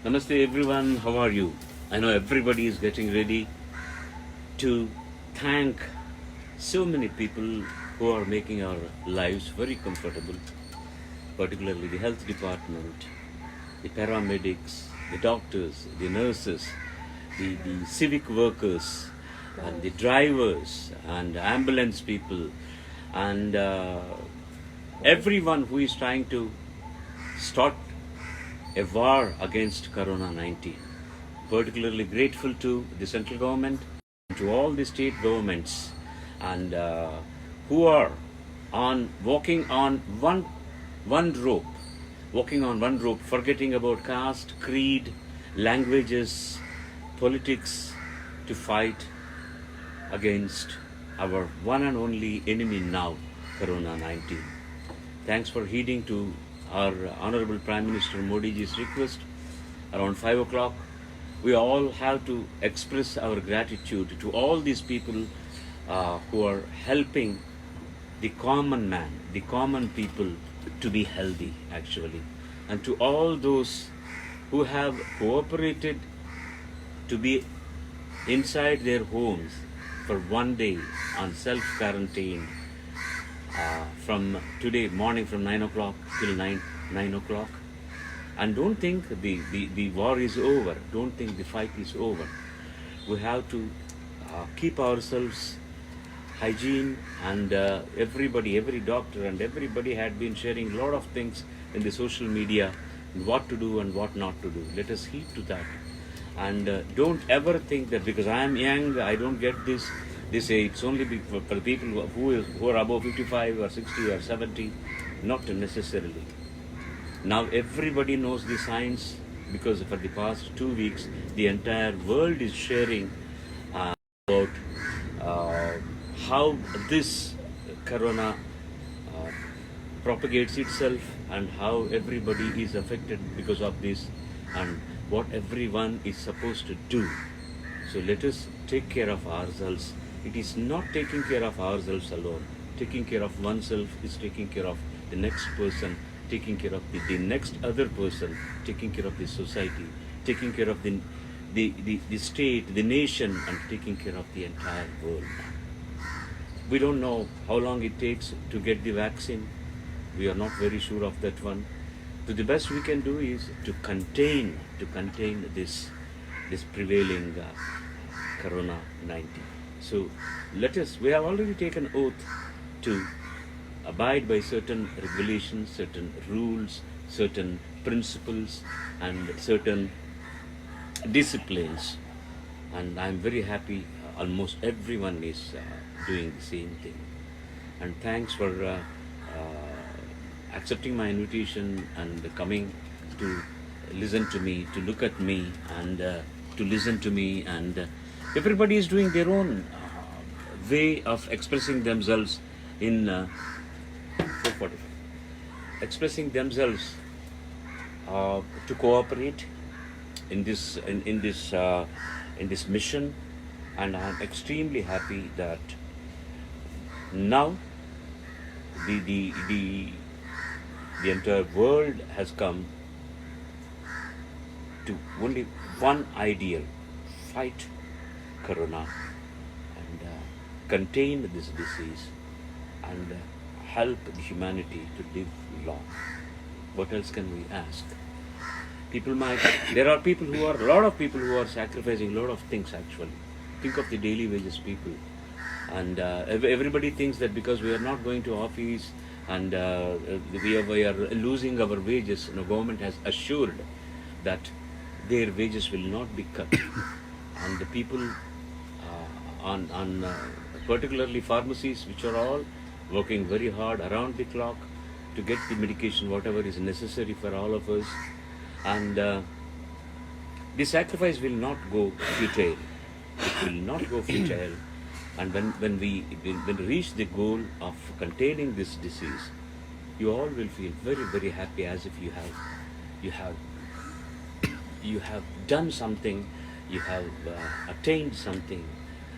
Namaste everyone, how are you? I know everybody is getting ready to thank so many people who are making our lives very comfortable, particularly the health department, the paramedics, the doctors, the nurses, the civic workers, and the drivers, and ambulance people, and everyone who is trying to start a war against Corona 19. Particularly grateful to the central government, to all the state governments, and who are walking on one rope, forgetting about caste, creed, languages, politics, to fight against our one and only enemy now, Corona 19. Thanks for heeding to our Honorable Prime Minister Modi ji's request. Around 5 o'clock, we all have to express our gratitude to all these people who are helping the common man, the common people to be healthy actually, and to all those who have cooperated to be inside their homes for one day on self-quarantine from today morning from 9 o'clock till 9 o'clock. And don't think the war is over. Don't think the fight is over. We have to keep ourselves hygiene, and every doctor and everybody had been sharing a lot of things in the social media, what to do and what not to do. Let us heed to that. And don't ever think that because I am young, I don't get this. They say it's only for the people who are above 55 or 60 or 70. Not necessarily. Now everybody knows the science, because for the past 2 weeks the entire world is sharing about how this corona propagates itself, and how everybody is affected because of this, and what everyone is supposed to do. So let us take care of ourselves. It is not taking care of ourselves alone. Taking care of oneself is taking care of the next person, taking care of the next other person, taking care of the society, taking care of the state, the nation, and taking care of the entire world. We don't know how long it takes to get the vaccine. We are not very sure of that one. So the best we can do is to contain this prevailing Corona 19. So we have already taken oath to abide by certain regulations, certain rules, certain principles, and certain disciplines. And I'm very happy almost everyone is doing the same thing. And thanks for accepting my invitation and coming to listen to me, to look at me, and to listen to me. And everybody is doing their own way of expressing themselves in 4:45. Expressing themselves to cooperate in this mission, and I'm extremely happy that now the entire world has come to only one ideal: fight corona and contain this disease and help the humanity to live long. What else can we ask? There are a lot of people who are sacrificing a lot of things actually. Think of the daily wages people. And everybody thinks that because we are not going to office and we are losing our wages, government has assured that their wages will not be cut. And the people on particularly pharmacies, which are all working very hard around the clock to get the medication, whatever is necessary for all of us. And the sacrifice will not go futile. It will not go futile. And when we reach the goal of containing this disease, you all will feel very, very happy, as if you have done something, you have attained something,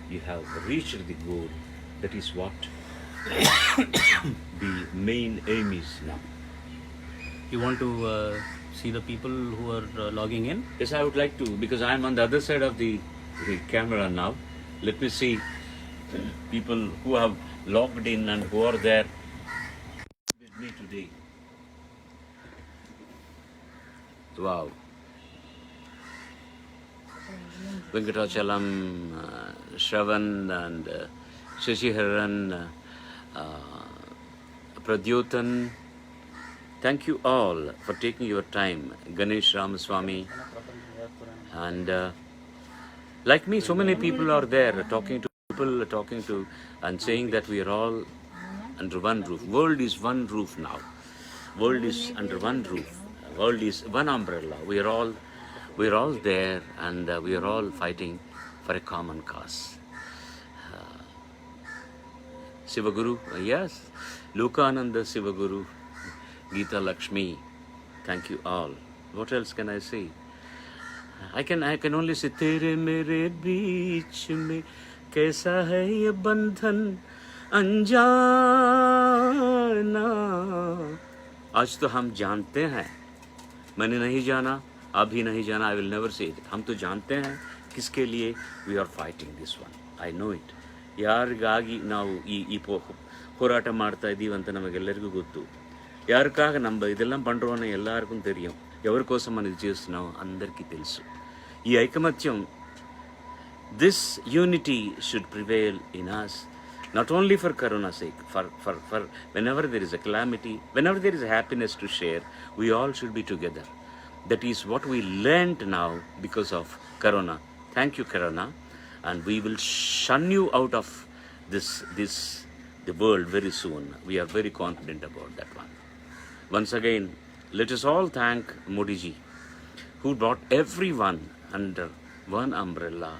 you have reached the goal. That is what the main aim is now. You want to see the people who are logging in? Yes, I would like to, because I'm on the other side of the camera now. Let me see people who have logged in and who are there with me today. Wow. Venkatachalam, Shravan and Shashiharan, Pradyutan. Thank you all for taking your time. Ganesh Ramaswamy. And like me, so many people are there talking to and saying that we are all under one roof. World is one roof now. World is under one roof. World is one umbrella. We are all there, and we are all fighting for a common cause. Sivaguru, yes. Lokananda Sivaguru, Geeta Lakshmi. Thank you all. What else can I say? I can only say तेरे मेरे बीच में कैसा है ये बंधन अनजाना आज तो हम जानते हैं मैंने नहीं जाना अभी नहीं जाना I will never say it हम तो जानते हैं किसके लिए we are fighting this one I know it ಯಾರಿಗಾಗಿ ನಾವು ಈ ಹೋರಾಟ ಮಾಡ್ತಾ ಇದ್ದೀವಿ ಅಂತ ನಮಗೆಲ್ಲರಿಗೂ ಗೊತ್ತು ಯಾರಿಗಾಗ ನಮ್ಮ ಇದೆல்லாம் பண்றோம்னு எல்லாருக்கும் தெரியும் ఎవరి కోసం మనం ఇది చేస్తున్నాం అందరికీ తెలుసు ఈ ఐకమత్యం this unity should prevail in us not only for corona sake for whenever there is a calamity whenever there is a happiness to share we all should be together that is what we learned now because of corona thank you corona and we will shun you out of the world very soon we are very confident about that one once again let us all thank Modi ji who brought everyone under one umbrella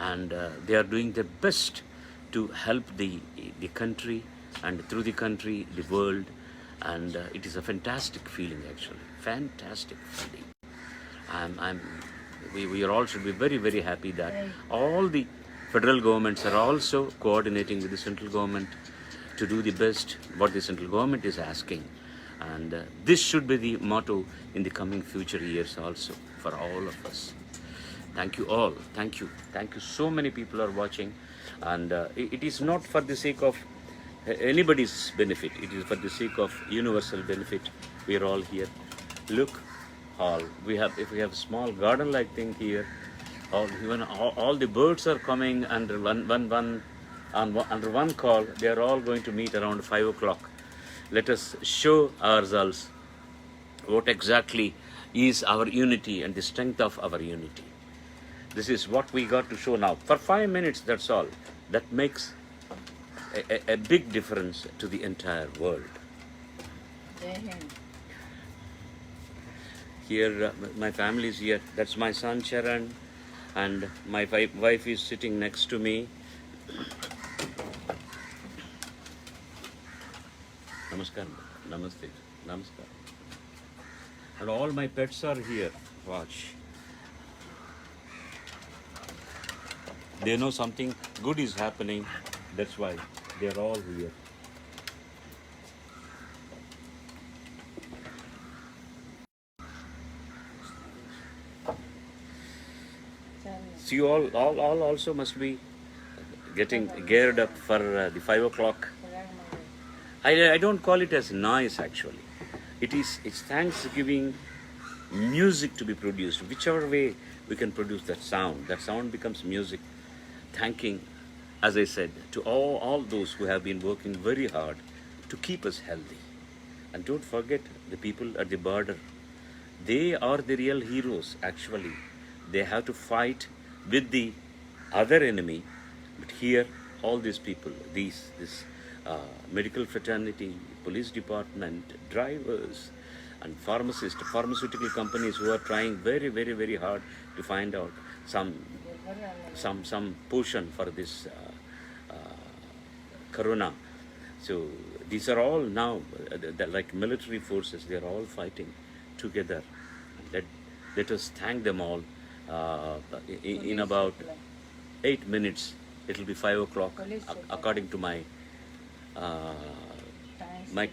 and they are doing their best to help the country and through the country the world and it is a fantastic feeling actually fantastic feeling we are all should be very very happy that all the federal governments are also coordinating with the central government to do the best what the central government is asking and this should be the motto in the coming future years also for all of us thank you all thank you so many people are watching and it is not for the sake of anybody's benefit it is for the sake of universal benefit we are all here look all if we have a small garden like thing here all the birds are coming under under one call they are all going to meet around 5 o'clock let us show ourselves what exactly is our unity and the strength of our unity this is what we got to show now for 5 minutes that's all that makes a big difference to the entire world here my family is here that's my son Charan and my wife is sitting next to me namaskar namaste namaskar and all my pets are here watch they know something good is happening that's why they are all here so you all also must be getting geared up for the 5 o'clock I don't call it as noise actually it's thanksgiving music to be produced whichever way we can produce that sound becomes music thanking as I said to all those who have been working very hard to keep us healthy and don't forget the people at the border they are the real heroes actually they have to fight with the other enemy but here all these people this medical fraternity police department drivers and pharmaceutical companies who are trying very very very hard to find out some portion for this corona so these are all now like military forces they are all fighting together let us thank them all in about 8 minutes it will be 5 o'clock according to my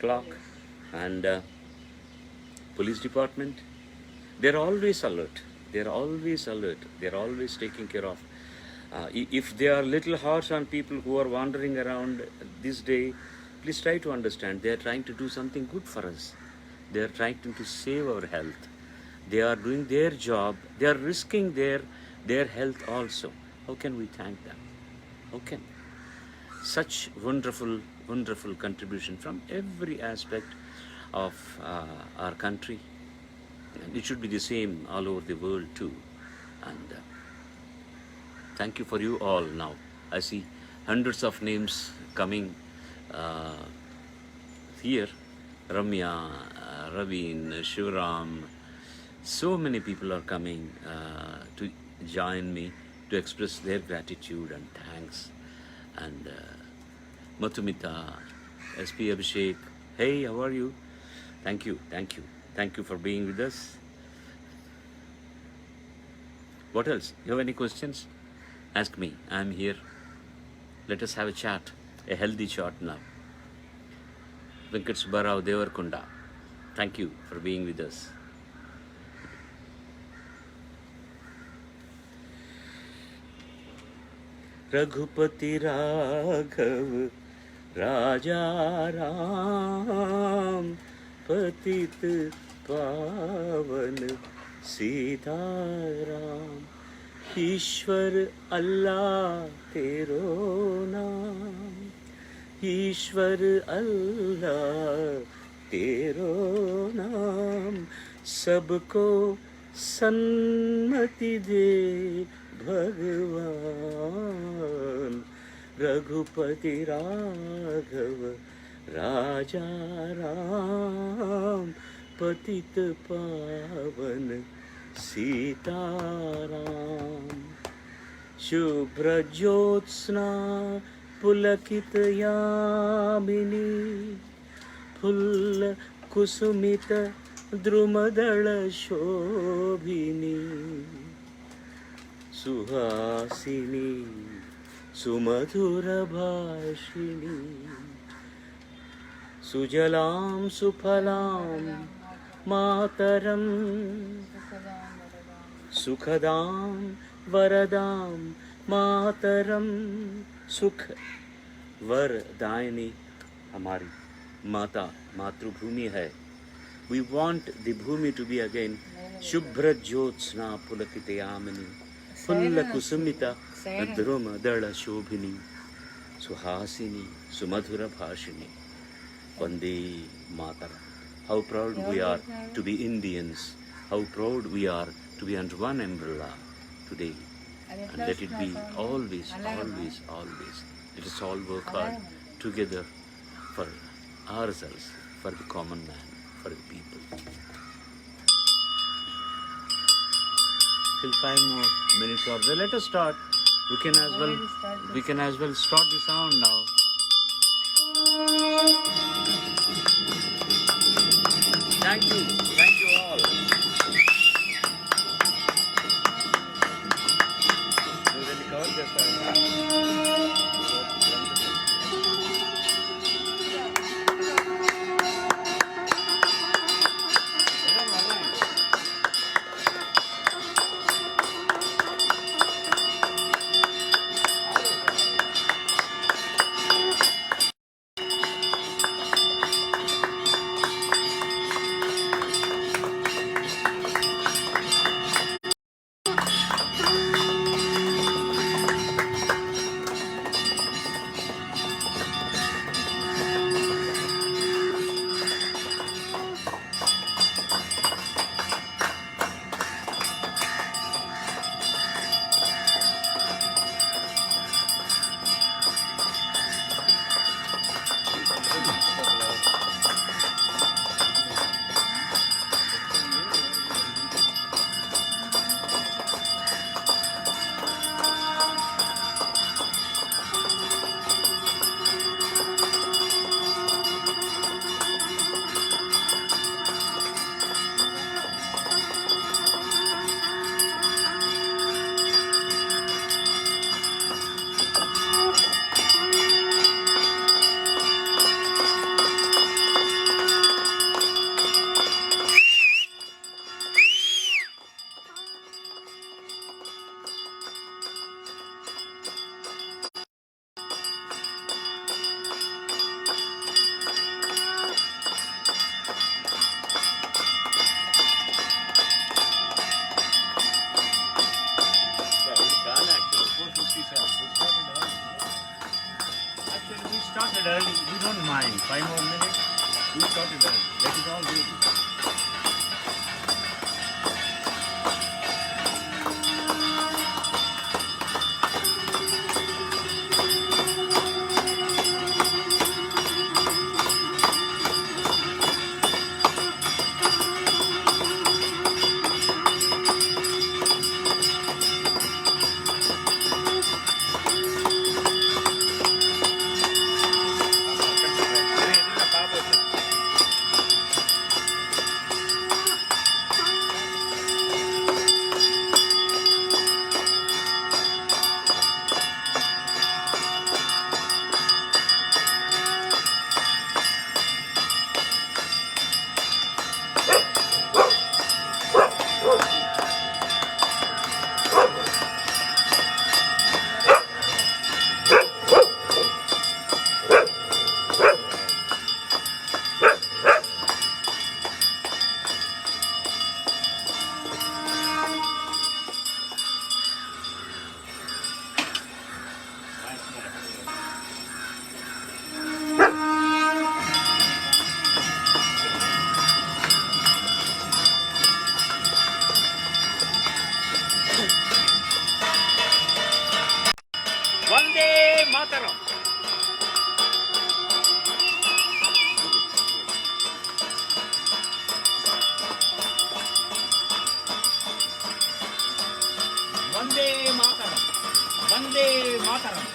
clock and police department They're always alert. They're always alert. They're always taking care of. If they are little harsh on people who are wandering around this day, please try to understand. They are trying to do something good for us. They are trying to save our health. They are doing their job. They are risking their health also. How can we thank them? How can? Such wonderful, wonderful contribution from every aspect of our country. And it should be the same all over the world too. And thank you for you all now. I see hundreds of names coming here. Ramya, Raveen, Shivram. So many people are coming to join me to express their gratitude and thanks. And Mathumita, SP Abhishek, hey, how are you? Thank you, thank you. Thank you for being with us. What else? You have any questions? Ask me. I'm here. Let us have a chat, a healthy chat now. Venkat Subbarao Devarkonda, thank you for being with us. Raghupati Raghav राजा राम पतित पावन सीताराम ईश्वर अल्लाह तेरो नाम ईश्वर अल्लाह तेरो नाम सबको सन्मति दे भगवान रघुपति राघव राजा राम पतित पावन सीताराम शुभ्र ज्योत्स्ना पुलकित यामिनी फुल्ल कुसुमित द्रुमदल शोभिनी सुहासिनी सुमधुर भाषिणी सुजलां सुफलां मातरं सुखदां वरदां मातरं सुख वरदायिनी हमारी माता मातृभूमि है. We want the bhumi to be again Shubhra Jyotsna Pulakitayamini Pulla Kusumita Druma Dala Shobhini Suhasini Sumadhura Bhashini Vande Mataram. How proud we are to be Indians. How proud we are to be under one umbrella today. And let it be always, always, always. Let us all work hard together for ourselves, for the common man, for the people. Till 5 more minutes or so. Let us start. We can as well start the sound now. Thank you all. we don't mind. 5 more minutes. We sort it out. Let it all ready. Vande Mataram. Vande Mataram. Vande Mataram.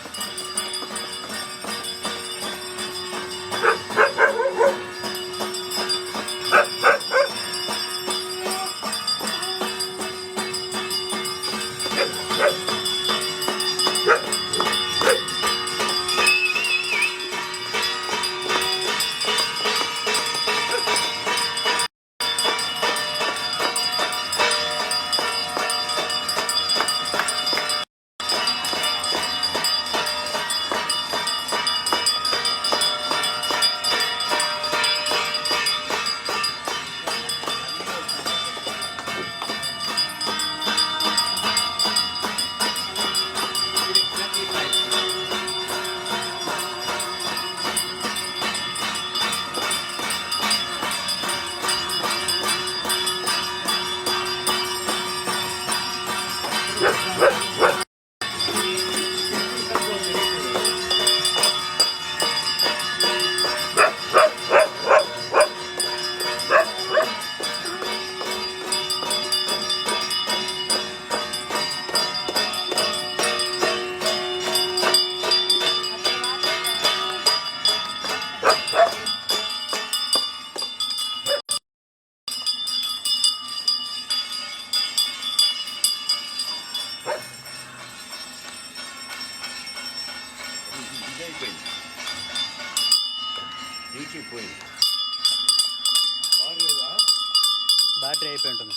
Battery అయిపోయి ఉంటుంది.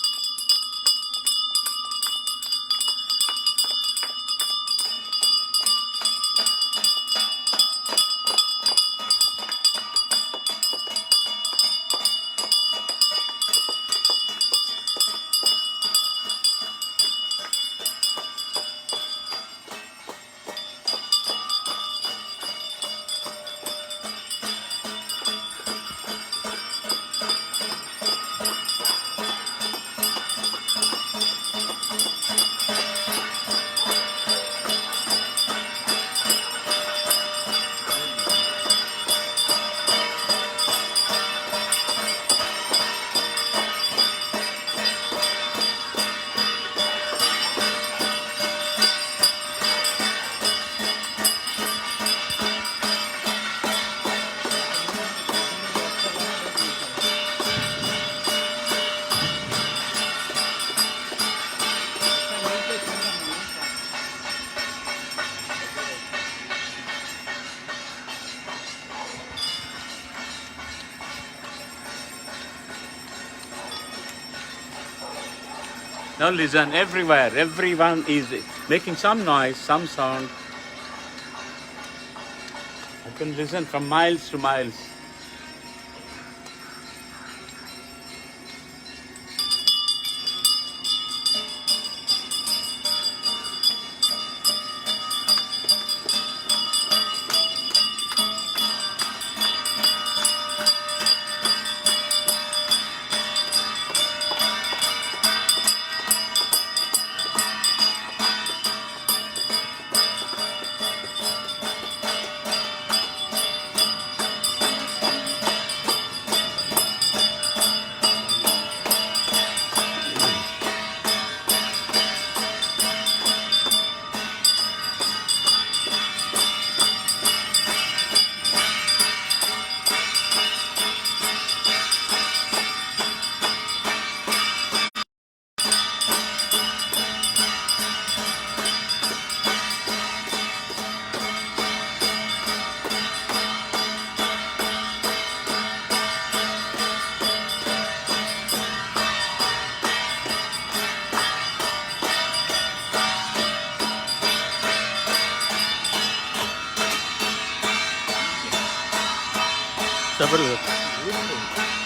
Now listen, everywhere, everyone is making some noise, some sound. I can listen from miles to miles. जबरदस्त।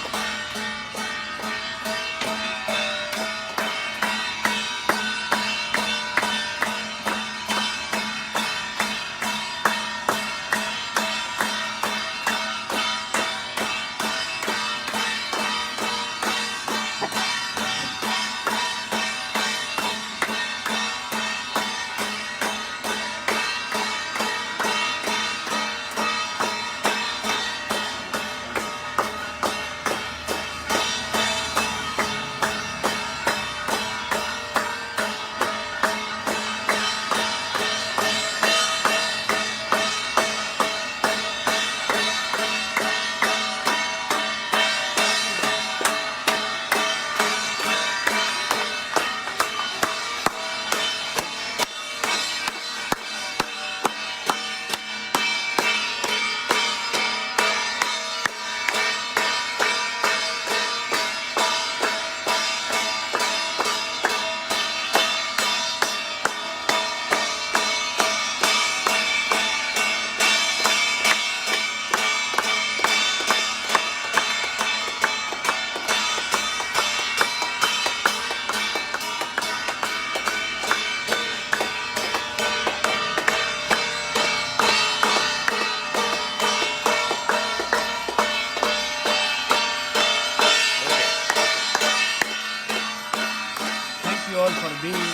Thank you all for being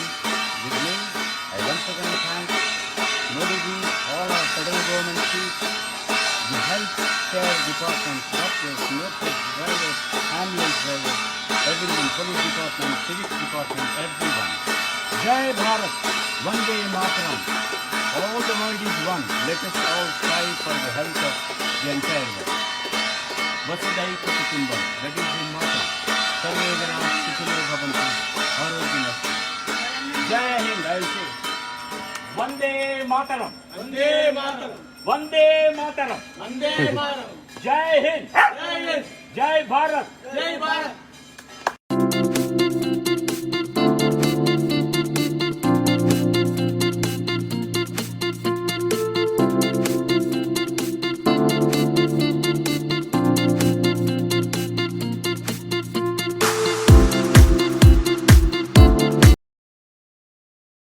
with me. I once again thank Modi ji, all our federal government chiefs, the health care department, doctors, nurses, drivers, ambulance drivers, everyone, police department, civic department, everyone. Jai Bharat, Vande Mataram. All the world is one. Let us all strive for the health of the entire world. Vasudhaiva Kutumbam, that is the motto. Sarve Jana Sukhino Bhavantu, Aroginastu. Jai Hind, I will say. Vande Mataram. Vande Mataram Vande Mataram. Vande Mataram Jai Hind. जय Hind Jai Bharat. जय भारत